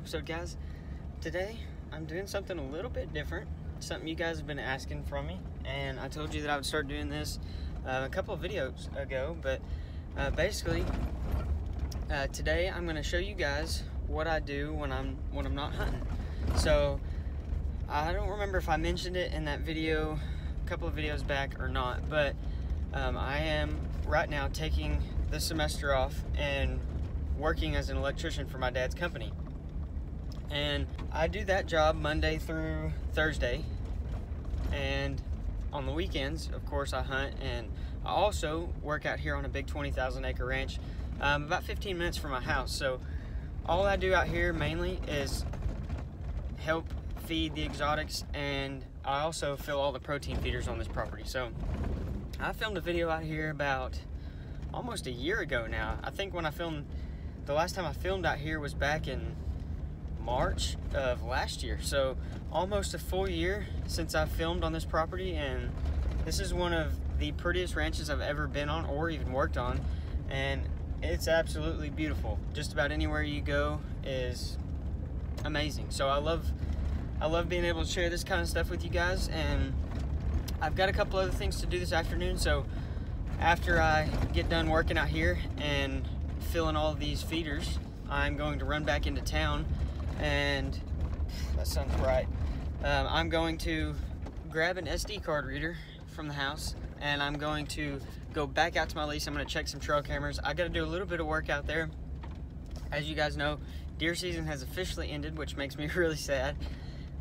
episode, guys. Today I'm doing something a little bit different, something you guys have been asking from me, and I told you that I would start doing this a couple of videos ago, but basically today I'm going to show you guys what I do when I'm not hunting. So I don't remember if I mentioned it in that video a couple of videos back or not, but I am right now taking the semester off and working as an electrician for my dad's company. And I do that job Monday through Thursday, and on the weekends, of course, I hunt, and I also work out here on a big 20,000 acre ranch about 15 minutes from my house. So all I do out here mainly is help feed the exotics, and I also fill all the protein feeders on this property. So I filmed a video out here about almost a year ago now. I think the last time I filmed out here was back in March of last year. So almost a full year since I filmed on this property, and this is one of the prettiest ranches I've ever been on or even worked on, and it's absolutely beautiful. Just about anywhere you go is amazing. So I love being able to share this kind of stuff with you guys, and I've got a couple other things to do this afternoon. So after I get done working out here and filling all of these feeders, I'm going to run back into town, and that sounds right. I'm going to grab an SD card reader from the house, and I'm going to go back out to my lease. I'm going to check some trail cameras. I got to do a little bit of work out there. As you guys know, deer season has officially ended, which makes me really sad.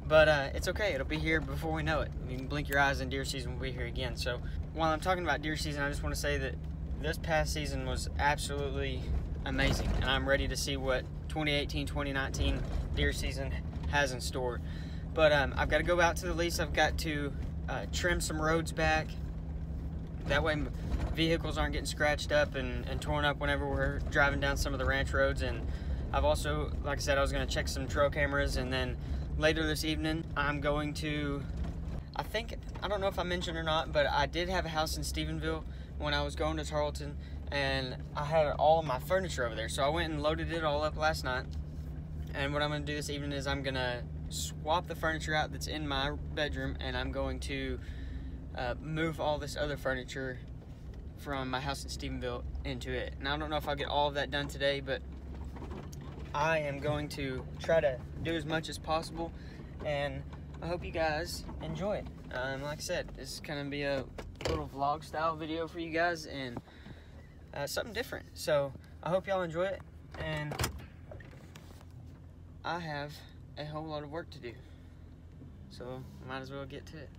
But it's okay, it'll be here before we know it. You can blink your eyes and deer season will be here again. So while I'm talking about deer season, I just want to say that this past season was absolutely amazing, and I'm ready to see what 2018-2019 deer season has in store. But I've got to go out to the lease. I've got to trim some roads back. That way vehicles aren't getting scratched up and torn up whenever we're driving down some of the ranch roads. And I've also, like I said, I was going to check some trail cameras, and then later this evening I'm going to, I don't know if I mentioned or not, but I did have a house in Stephenville when I was going to Tarleton, and I had all of my furniture over there. So I went and loaded it all up last night, and what I'm going to do this evening is I'm going to swap the furniture out that's in my bedroom, and I'm going to move all this other furniture from my house in Stephenville into it. And I don't know if I'll get all of that done today, but I am going to try to do as much as possible, and I hope you guys enjoy it. Like I said, this is going to be a little vlog style video for you guys, and something different. So I hope y'all enjoy it, and I have a whole lot of work to do, so might as well get to it.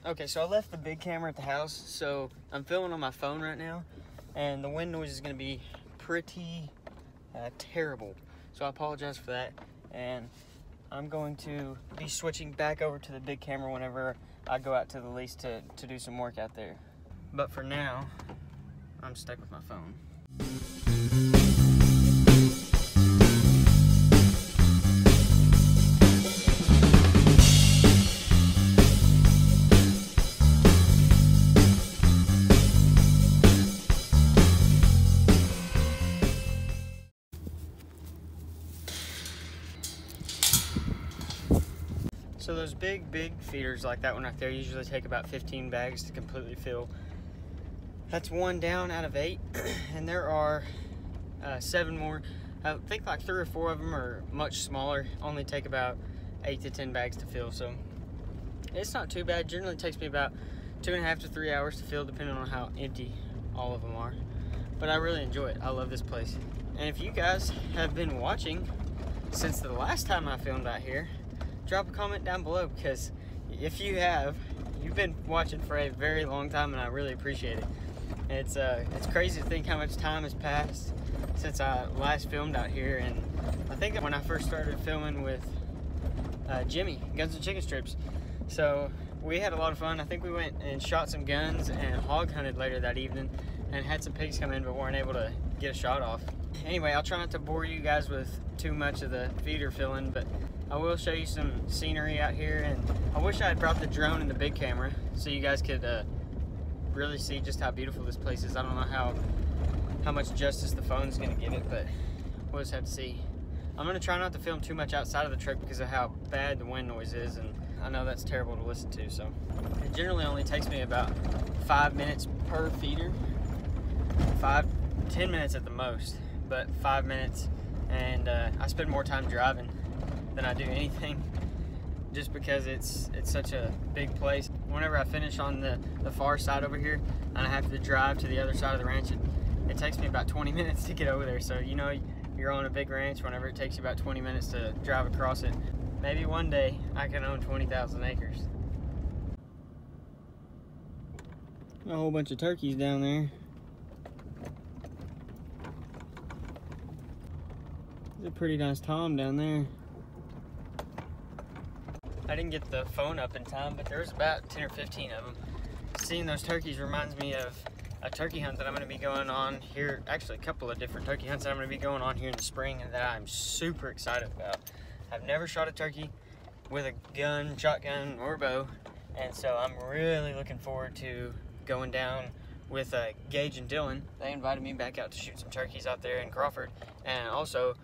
Okay, so I left the big camera at the house, so I'm filming on my phone right now, and the wind noise is going to be pretty terrible, so I apologize for that. And I'm going to be switching back over to the big camera whenever I go out to the lease to do some work out there. But for now, I'm stuck with my phone. So those big feeders like that one right there usually take about 15 bags to completely fill. That's one down out of 8, and there are 7 more. I think like 3 or 4 of them are much smaller, only take about 8 to 10 bags to fill. So it's not too bad. Generally takes me about 2.5 to 3 hours to fill, depending on how empty all of them are. But I really enjoy it. I love this place. And if you guys have been watching since the last time I filmed out here, drop a comment down below, because if you have, you've been watching for a very long time, and I really appreciate it. It's crazy to think how much time has passed since I last filmed out here. And I think that when I first started filming with Jimmy, Guns and Chicken Strips, so we had a lot of fun. I think we went and shot some guns and hog hunted later that evening, and had some pigs come in but weren't able to get a shot off. Anyway, I'll try not to bore you guys with too much of the feeder filling, but I will show you some scenery out here. And I wish I had brought the drone and the big camera so you guys could really see just how beautiful this place is. I don't know how much justice the phone's gonna give it, but we'll just have to see. I'm gonna try not to film too much outside of the truck because of how bad the wind noise is, and I know that's terrible to listen to. So it generally only takes me about 5 minutes per feeder, 10 minutes at the most, but 5 minutes, and I spend more time driving than I do anything, just because it's such a big place. Whenever I finish on the far side over here and I have to drive to the other side of the ranch, it takes me about 20 minutes to get over there. So you know, you're on a big ranch whenever it takes you about 20 minutes to drive across it. Maybe one day I can own 20,000 acres. A whole bunch of turkeys down there. There's a pretty nice tom down there. I didn't get the phone up in time, but there's about 10 or 15 of them. Seeing those turkeys reminds me of a turkey hunt that I'm going to be going on here. Actually, a couple of different turkey hunts that I'm going to be going on here in the spring, and that I'm super excited about. I've never shot a turkey with a gun, shotgun, or bow, and so I'm really looking forward to going down with Gage and Dylan. They invited me back out to shoot some turkeys out there in Crawford, and also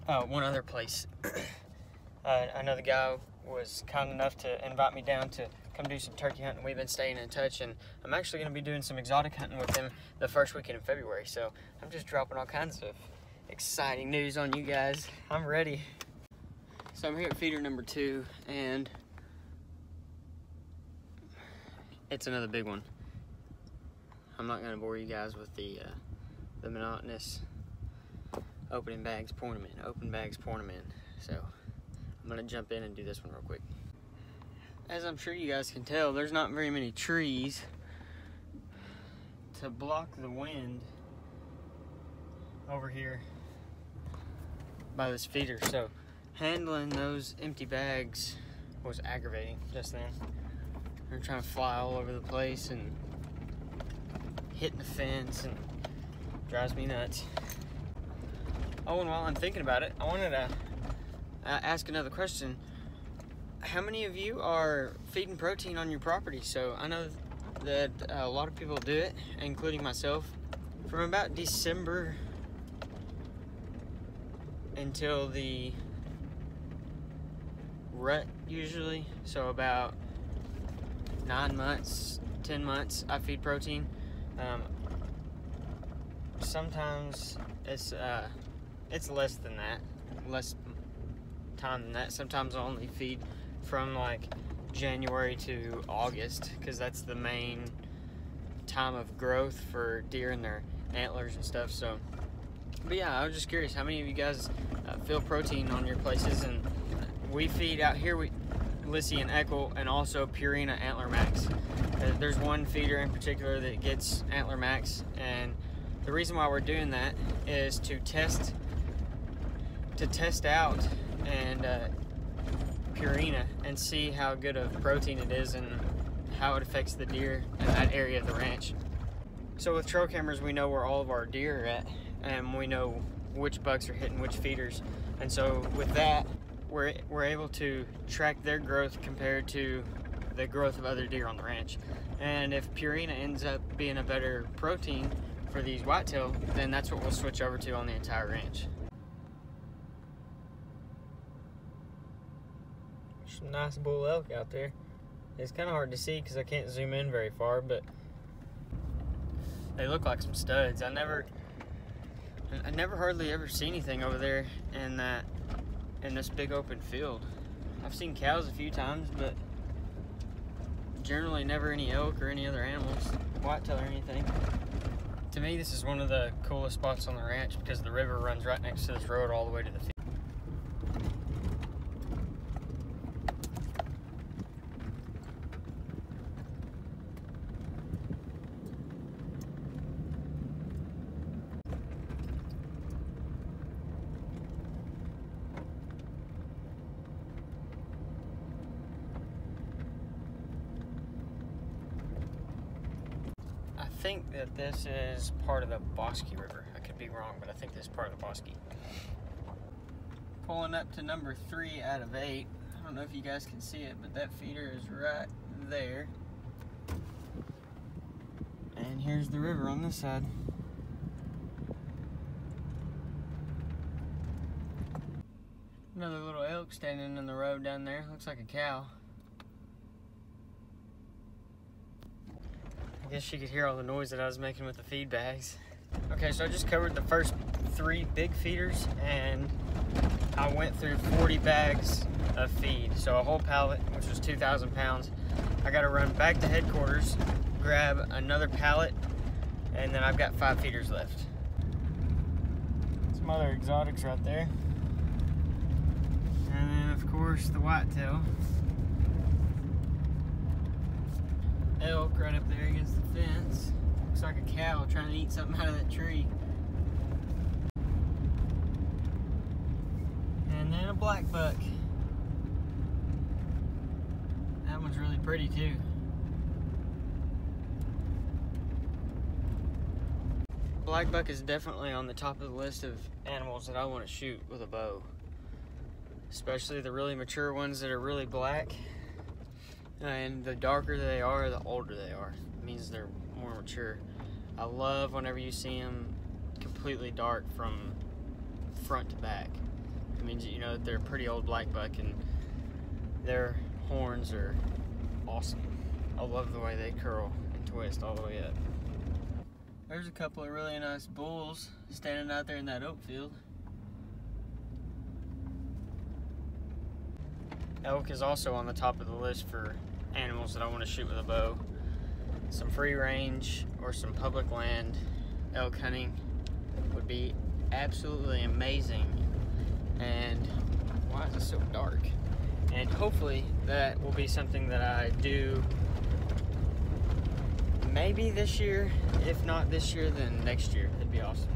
one other place. Another guy was kind enough to invite me down to come do some turkey hunting. We've been staying in touch, and I'm actually going to be doing some exotic hunting with him the first weekend in February. So I'm just dropping all kinds of exciting news on you guys. I'm ready. So I'm here at feeder number 2, and it's another big one. I'm not going to bore you guys with the monotonous opening bags, pouring them in, open bags, pouring them in. So I'm gonna jump in and do this one real quick. As I'm sure you guys can tell, there's not very many trees to block the wind over here by this feeder. So handling those empty bags was aggravating just then. They're trying to fly all over the place and hitting the fence, and drives me nuts. Oh, and while I'm thinking about it, I wanted to ask another question. How many of you are feeding protein on your property? So I know that a lot of people do it, including myself. From about December until the rut usually, so about 9 months, 10 months, I feed protein. Sometimes it's less than that, less time than that. Sometimes I only feed from like January to August, because that's the main time of growth for deer and their antlers and stuff. So, but yeah, I was just curious, how many of you guys fill protein on your places? And we feed out here, Lissy and Eckel, and also Purina Antler Max. There's one feeder in particular that gets Antler Max, and the reason why we're doing that is to test out and Purina and see how good of protein it is and how it affects the deer in that area of the ranch. So with trail cameras, we know where all of our deer are at, and we know which bucks are hitting which feeders. And so with that, we're able to track their growth compared to the growth of other deer on the ranch. And if Purina ends up being a better protein for these whitetail, then that's what we'll switch over to on the entire ranch. Some nice bull elk out there. It's kind of hard to see because I can't zoom in very far, but they look like some studs. I never hardly ever see anything over there in this big open field. I've seen cows a few times, but generally never any elk or any other animals, whitetail or anything. To me, this is one of the coolest spots on the ranch because the river runs right next to this road all the way to the field. I think that this is part of the Bosque River. I could be wrong, but I think this is part of the Bosque. Pulling up to number 3 out of 8. I don't know if you guys can see it, but that feeder is right there. here's the river on this side. Another little elk standing in the road down there. Looks like a cow. I guess you could hear all the noise that I was making with the feed bags. Okay, so I just covered the first 3 big feeders, and I went through 40 bags of feed. So a whole pallet, which was 2,000 pounds. I gotta run back to headquarters, grab another pallet, and then I've got 5 feeders left. Some other exotics right there. And then of course the whitetail. Elk right up there against the fence. Looks like a cow trying to eat something out of that tree. And then a black buck. That one's really pretty too. Black buck is definitely on the top of the list of animals that I want to shoot with a bow. Especially the really mature ones that are really black. And the darker they are, the older they are. It means they're more mature. I love whenever you see them completely dark from front to back. It means that you know that they're a pretty old black buck, and their horns are awesome. I love the way they curl and twist all the way up. There's a couple of really nice bulls standing out there in that oak field. Elk is also on the top of the list for animals that I want to shoot with a bow. Some free range or some public land elk hunting would be absolutely amazing. And why is it so dark? And hopefully that will be something that I do maybe this year. If not this year, then next year. It'd be awesome.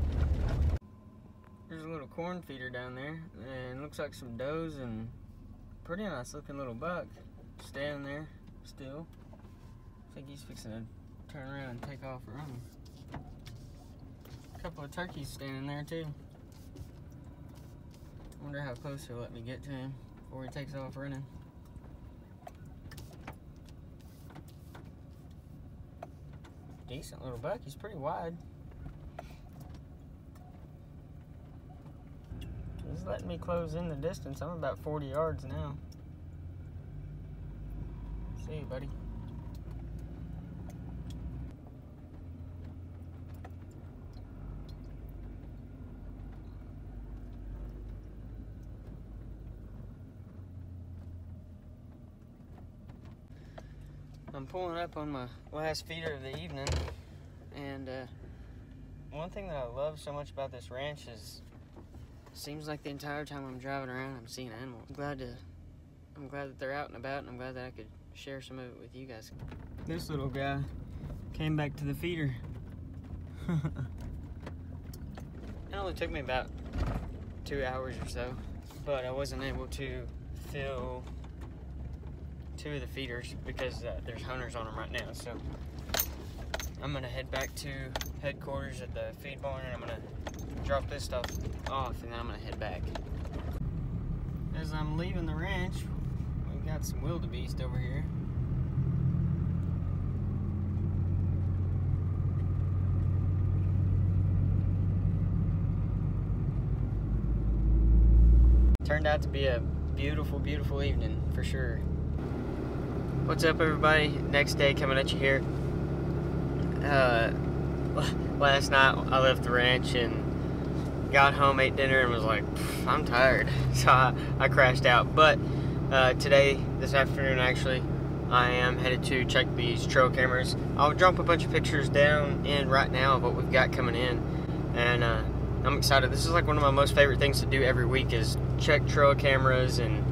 There's a little corn feeder down there, and it looks like some does and pretty nice looking little buck standing there still. I think he's fixing to turn around and take off running. A couple of turkeys standing there too. Wonder how close he'll let me get to him before he takes off running. Decent little buck, he's pretty wide. He's letting me close in the distance. I'm about 40 yards now. See you, buddy. I'm pulling up on my last feeder of the evening, and one thing that I love so much about this ranch is it seems like the entire time I'm driving around, I'm seeing animals. I'm glad that they're out and about, and I'm glad that I could share some of it with you guys. This little guy came back to the feeder. It only took me about 2 hours or so, but I wasn't able to fill 2 of the feeders because there's hunters on them right now. So I'm gonna head back to headquarters at the feed barn, and I'm gonna drop this stuff off, and then I'm gonna head back. As I'm leaving the ranch, we've got some wildebeest over here. Turned out to be a beautiful, beautiful evening for sure. What's up, everybody? Next day coming at you here. Last night I left the ranch and got home, ate dinner, and was like, I'm tired. So I crashed out. But today, this afternoon actually, I am headed to check these trail cameras. I'll drop a bunch of pictures down in right now of what we've got coming in. And I'm excited. This is like one of my most favorite things to do every week is check trail cameras and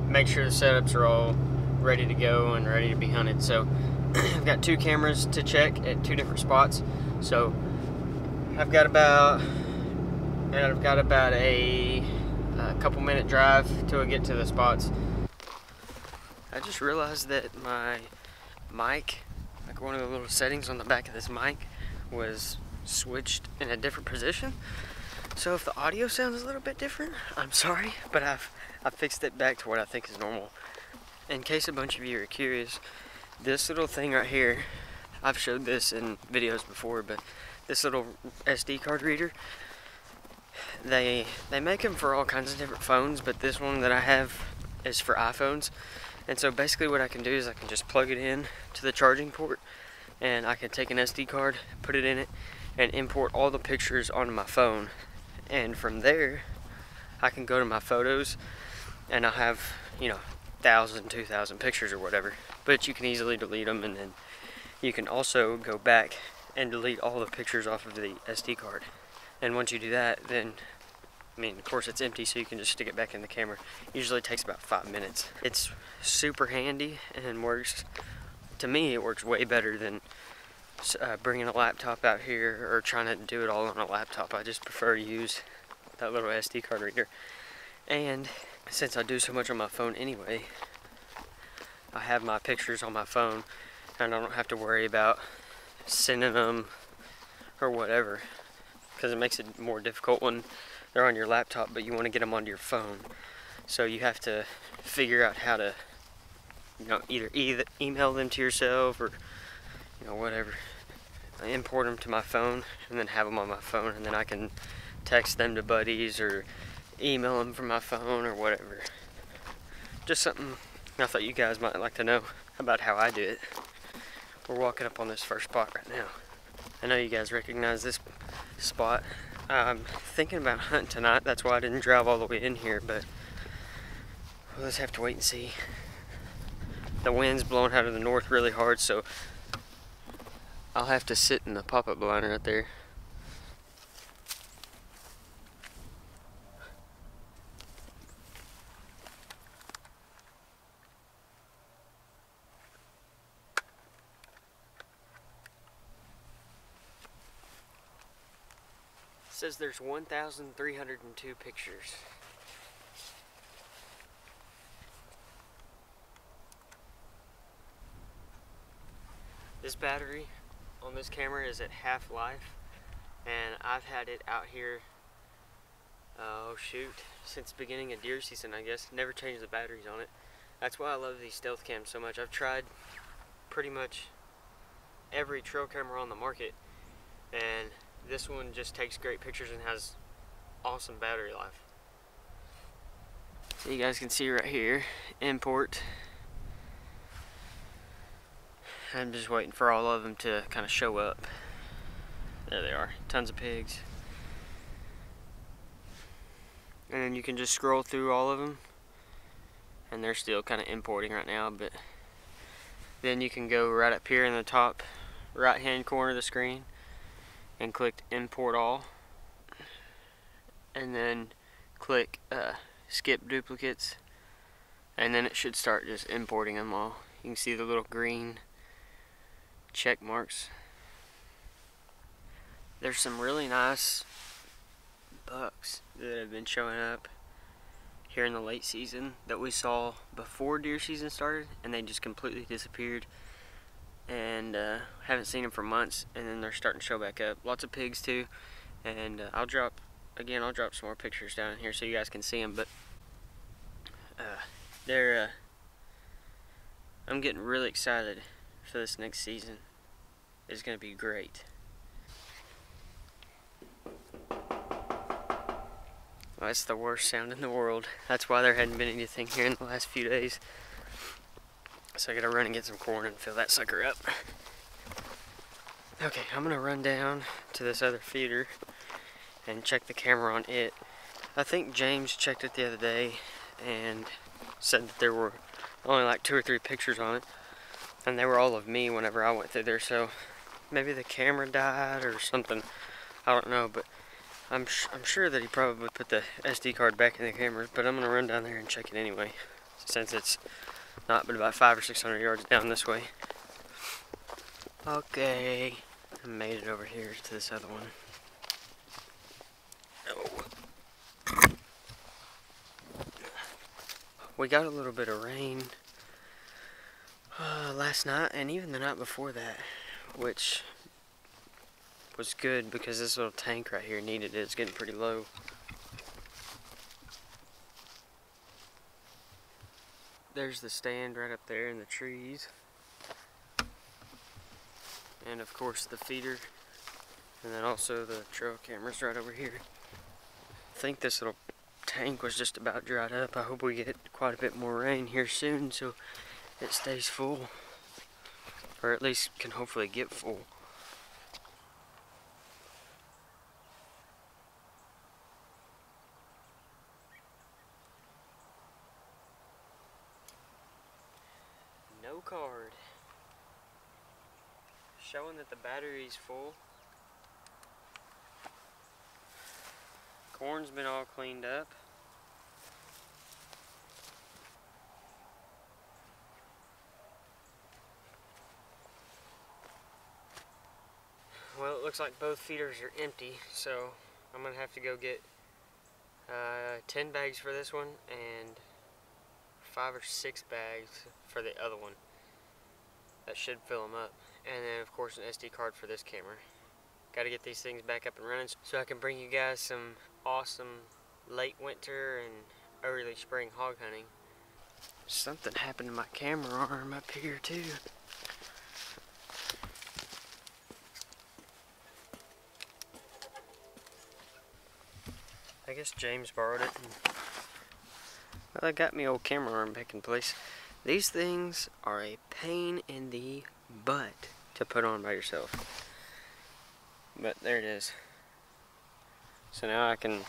make sure the setups are all ready to go and ready to be hunted. So I've got 2 cameras to check at 2 different spots. So I've got about a couple minute drive till I get to the spots. I just realized that my mic, like one of the little settings on the back of this mic, was switched in a different position. So if the audio sounds a little bit different, I'm sorry, but I've fixed it back to what I think is normal. In case a bunch of you are curious, this little thing right here, I've showed this in videos before, but this little SD card reader, they make them for all kinds of different phones, but this one that I have is for iPhones. And so basically what I can do is I can just plug it in to the charging port, and I can take an SD card, put it in it, and import all the pictures onto my phone. And from there, I can go to my photos, and I'll have, you know, 1,000, 2,000 pictures or whatever. But you can easily delete them, and then you can also go back and delete all the pictures off of the SD card. And once you do that, then, I mean, of course it's empty, so you can just stick it back in the camera. Usually takes about 5 minutes. It's super handy and works, to me, it works way better than bringing a laptop out here or trying to do it all on a laptop. I just prefer to use that little SD card reader. And since I do so much on my phone anyway, I have my pictures on my phone, and I don't have to worry about sending them or whatever, because it makes it more difficult when they're on your laptop, but you want to get them onto your phone. So you have to figure out how to, you know, either email them to yourself or, you know, whatever. I import them to my phone and then have them on my phone, and then I can text them to buddies or email them from my phone or whatever. Just something I thought you guys might like to know about how I do it. We're walking up on this first spot right now. I know you guys recognize this spot. I'm thinking about hunting tonight. That's why I didn't drive all the way in here, but we'll just have to wait and see. The wind's blowing out of the north really hard, so I'll have to sit in the pop-up blind right there. It says there's 1,302 pictures. This battery on this camera is at half life, and I've had it out here, oh shoot, since the beginning of deer season, I guess. Never changed the batteries on it. That's why I love these stealth cams so much. I've tried pretty much every trail camera on the market, and this one just takes great pictures and has awesome battery life. So you guys can see right here, import. I'm just waiting for all of them to kind of show up. There they are, tons of pigs. And then you can just scroll through all of them, and they're still kind of importing right now, but then you can go right up here in the top right hand corner of the screen and click import all, and then click skip duplicates, and then it should start just importing them all. You can see the little green check marks. There's some really nice bucks that have been showing up here in the late season that we saw before deer season started, and they just completely disappeared, and haven't seen them for months, and then they're starting to show back up. Lots of pigs too, and I'll drop some more pictures down in here so you guys can see them, but I'm getting really excited for this next season. It's gonna be great. Well, it's the worst sound in the world. That's why there hadn't been anything here in the last few days. So I gotta run and get some corn and fill that sucker up. Okay, I'm gonna run down to this other feeder and check the camera on it. I think James checked it the other day and said that there were only like 2 or 3 pictures on it, and they were all of me whenever I went through there, so maybe the camera died or something. I don't know, but I'm sure that he probably put the SD card back in the camera, but I'm gonna run down there and check it anyway, since it's not but about 500 or 600 yards down this way. Okay, I made it over here to this other one. Oh. We got a little bit of rain last night, and even the night before that, which was good because this little tank right here needed it. It's getting pretty low. There's the stand right up there in the trees. and of course the feeder, and then also the trail cameras right over here. I think this little tank was just about dried up. I hope we get quite a bit more rain here soon so it stays full, or at least can hopefully get full. No card. Showing that the battery's full. Corn's been all cleaned up. Well, it looks like both feeders are empty, so I'm gonna have to go get 10 bags for this one and 5 or 6 bags for the other one. That should fill them up. And then of course an SD card for this camera. Gotta get these things back up and running so I can bring you guys some awesome late winter and early spring hog hunting. Something happened to my camera arm up here too. I guess James borrowed it. Well, I got me old camera arm back in place. These things are a pain in the butt to put on by yourself. But there it is. So now I can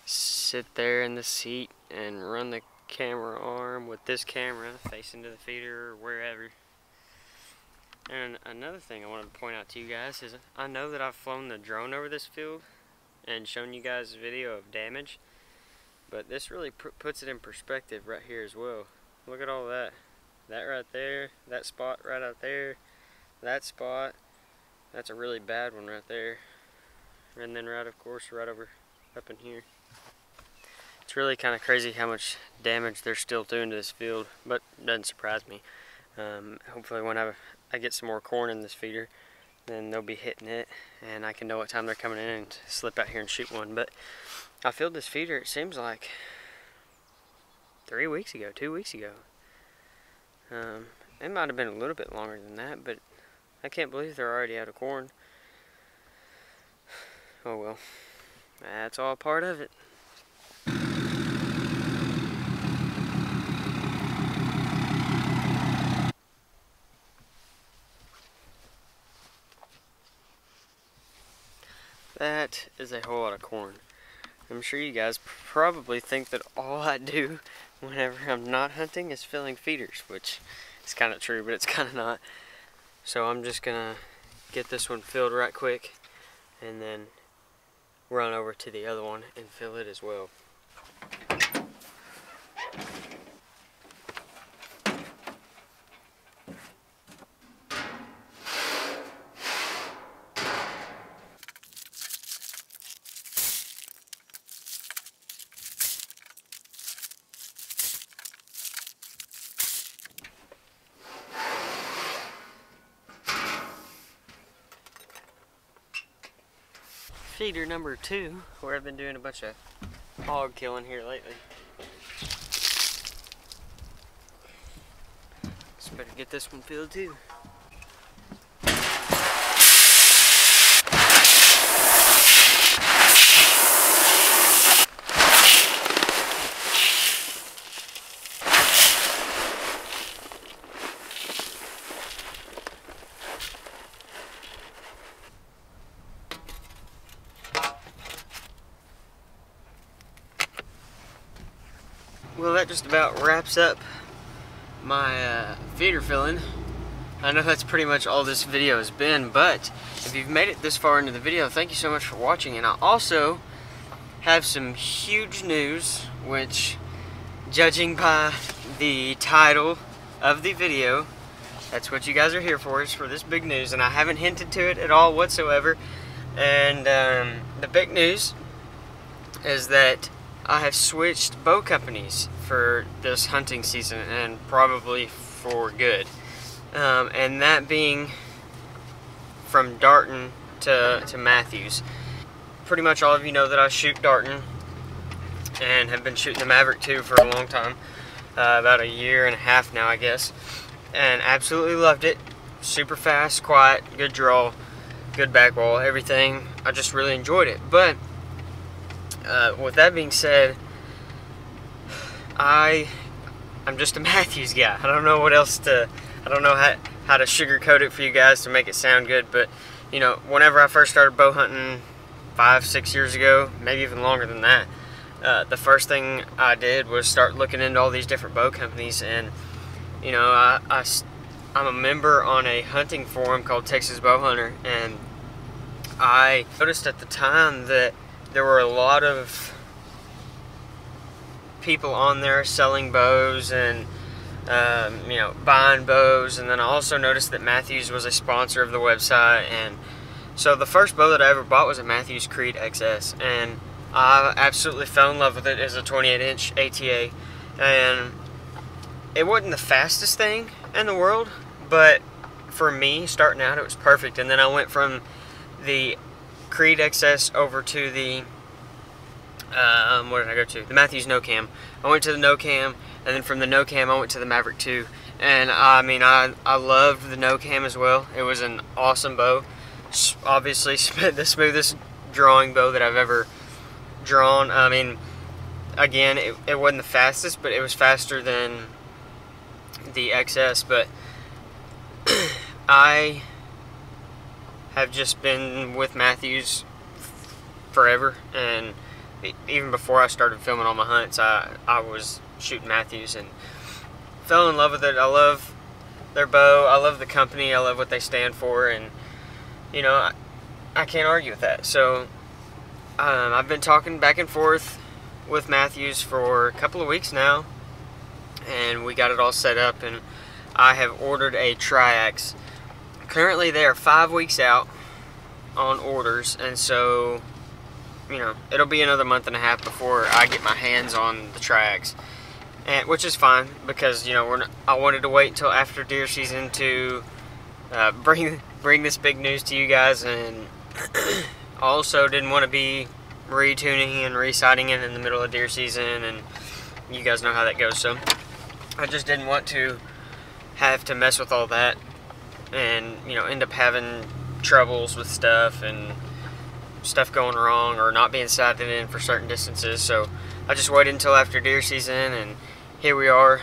sit there in the seat and run the camera arm with this camera facing to the feeder or wherever. And another thing I wanted to point out to you guys is I know that I've flown the drone over this field and shown you guys a video of damage, but this really puts it in perspective right here as well. Look at all that. That right there, that spot right out there, that spot, that's a really bad one right there. And then right, of course, right over up in here. It's really kind of crazy how much damage they're still doing to this field, but it doesn't surprise me. Hopefully when I get some more corn in this feeder, then they'll be hitting it, and I can know what time they're coming in and slip out here and shoot one. But I filled this feeder, it seems like 3 weeks ago, 2 weeks ago. It might have been a little bit longer than that, but I can't believe they're already out of corn. Oh well, that's all part of it. That is a whole lot of corn. I'm sure you guys probably think that all I do whenever I'm not hunting is filling feeders, which is kind of true, but it's kind of not. So I'm just gonna get this one filled right quick and then run over to the other one and fill it as well. Feeder number 2, where I've been doing a bunch of hog killing here lately. Just better get this one filled too. Well, that just about wraps up my feeder filling. I know that's pretty much all this video has been, but if you've made it this far into the video, thank you so much for watching. And I also have some huge news, which, judging by the title of the video, that's what you guys are here for, is for this big news, and I haven't hinted to it at all whatsoever. And the big news is that I have switched bow companies for this hunting season, and probably for good. And that being from Darton to Matthews. Pretty much all of you know that I shoot Darton and have been shooting the Maverick 2 for a long time, about a year and a half now, I guess, and absolutely loved it. super fast, quiet, good draw, good back wall, everything. I just really enjoyed it. But with that being said, I'm just a Matthews guy. I don't know what else to, I don't know how to sugarcoat it for you guys to make it sound good, but you know, whenever I first started bow hunting 5-6 years ago, maybe even longer than that, the first thing I did was start looking into all these different bow companies. And you know, I'm a member on a hunting forum called Texas Bow Hunter, and I noticed at the time that there were a lot of people on there selling bows and you know, buying bows. And then I also noticed that Matthews was a sponsor of the website, and so the first bow that I ever bought was a Matthews Creed XS, and I absolutely fell in love with it as a 28-inch ATA. And it wasn't the fastest thing in the world, but for me, starting out, it was perfect. And then I went from the Creed XS over to the, what did I go to? The Matthews No Cam. I went to the No Cam, and then from the No Cam, I went to the Maverick 2. And I mean, I loved the No Cam as well. It was an awesome bow. Obviously, the smoothest drawing bow that I've ever drawn. I mean, again, it wasn't the fastest, but it was faster than the XS. But I have just been with Matthews forever, and even before I started filming all my hunts, I was shooting Matthews and fell in love with it. I love their bow, I love the company, I love what they stand for, and you know, I can't argue with that. So I've been talking back and forth with Matthews for a couple of weeks now, and we got it all set up, and I have ordered a triax. Currently they are 5 weeks out on orders, and so you know, it'll be another month and a half before I get my hands on the triax, and which is fine, because you know, I wanted to wait until after deer season to bring this big news to you guys, and also didn't want to be retuning and resighting it in the middle of deer season, and you guys know how that goes. So I just didn't want to have to mess with all that and, you know, end up having troubles with stuff and stuff going wrong or not being sighted in for certain distances. So I just waited until after deer season, and here we are.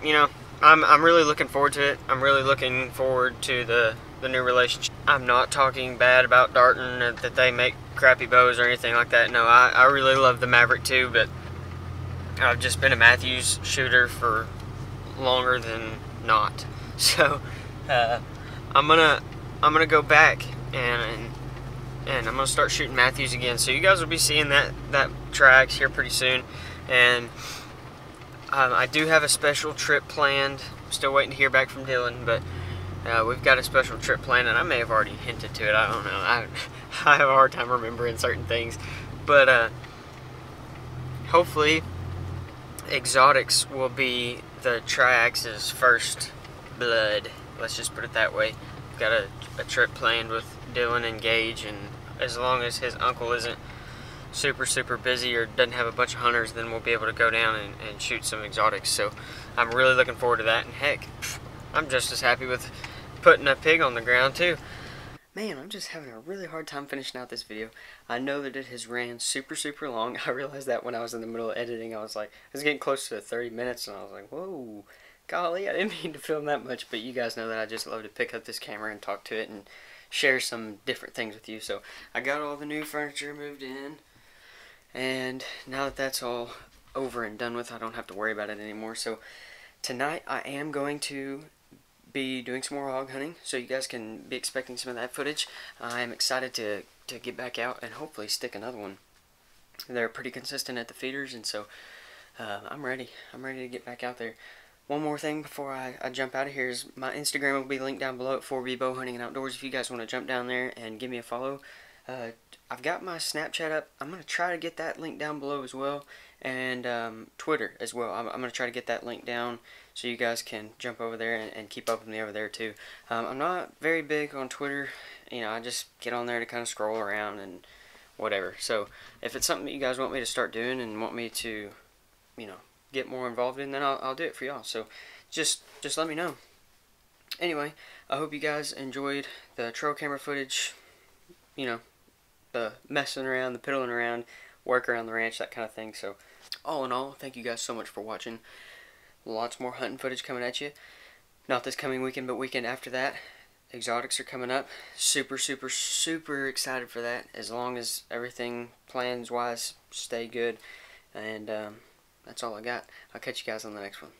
You know, I'm really looking forward to it. I'm really looking forward to the new relationship. I'm not talking bad about Darton, that they make crappy bows or anything like that. No, I really love the Maverick too, but I've just been a Matthews shooter for longer than not. So I'm gonna go back and I'm gonna start shooting Matthews again. So you guys will be seeing that triax here pretty soon. And I do have a special trip planned. I'm still waiting to hear back from Dylan, but we've got a special trip planned, and I may have already hinted to it. I don't know. I have a hard time remembering certain things, but hopefully exotics will be the triax's first blood. Let's just put it that way. We've got a trip planned with Dylan and Gage, and as long as his uncle isn't super busy or doesn't have a bunch of hunters, then we'll be able to go down and shoot some exotics. So I'm really looking forward to that, and heck, I'm just as happy with putting a pig on the ground too. Man, I'm just having a really hard time finishing out this video. I know that it has ran super long. I realized that when I was in the middle of editing. I was getting close to 30 minutes, and I was like, whoa, golly, I didn't mean to film that much. But you guys know that I just love to pick up this camera and talk to it and share some different things with you. So I got all the new furniture moved in, and now that that's all over and done with, I don't have to worry about it anymore. So tonight I am going to be doing some more hog hunting, so you guys can be expecting some of that footage. I'm excited to get back out and hopefully stick another one. They're pretty consistent at the feeders, and so I'm ready to get back out there. One more thing before I jump out of here is my Instagram will be linked down below at 4B Bow Hunting and Outdoors if you guys want to jump down there and give me a follow. I've got my Snapchat up. I'm going to try to get that link down below as well, and Twitter as well. I'm going to try to get that link down so you guys can jump over there and keep up with me over there too. I'm not very big on Twitter. You know, I just get on there to kind of scroll around and whatever. So if it's something that you guys want me to start doing and want me to, you know, get more involved in, then I'll do it for y'all. So just let me know. Anyway, I hope you guys enjoyed the trail camera footage, you know, the messing around, the piddling around, work around the ranch, that kind of thing. So, all in all, thank you guys so much for watching. Lots more hunting footage coming at you. Not this coming weekend, but weekend after that. Exotics are coming up. Super, super, super excited for that. As long as everything plans-wise stay good. And that's all I got. I'll catch you guys on the next one.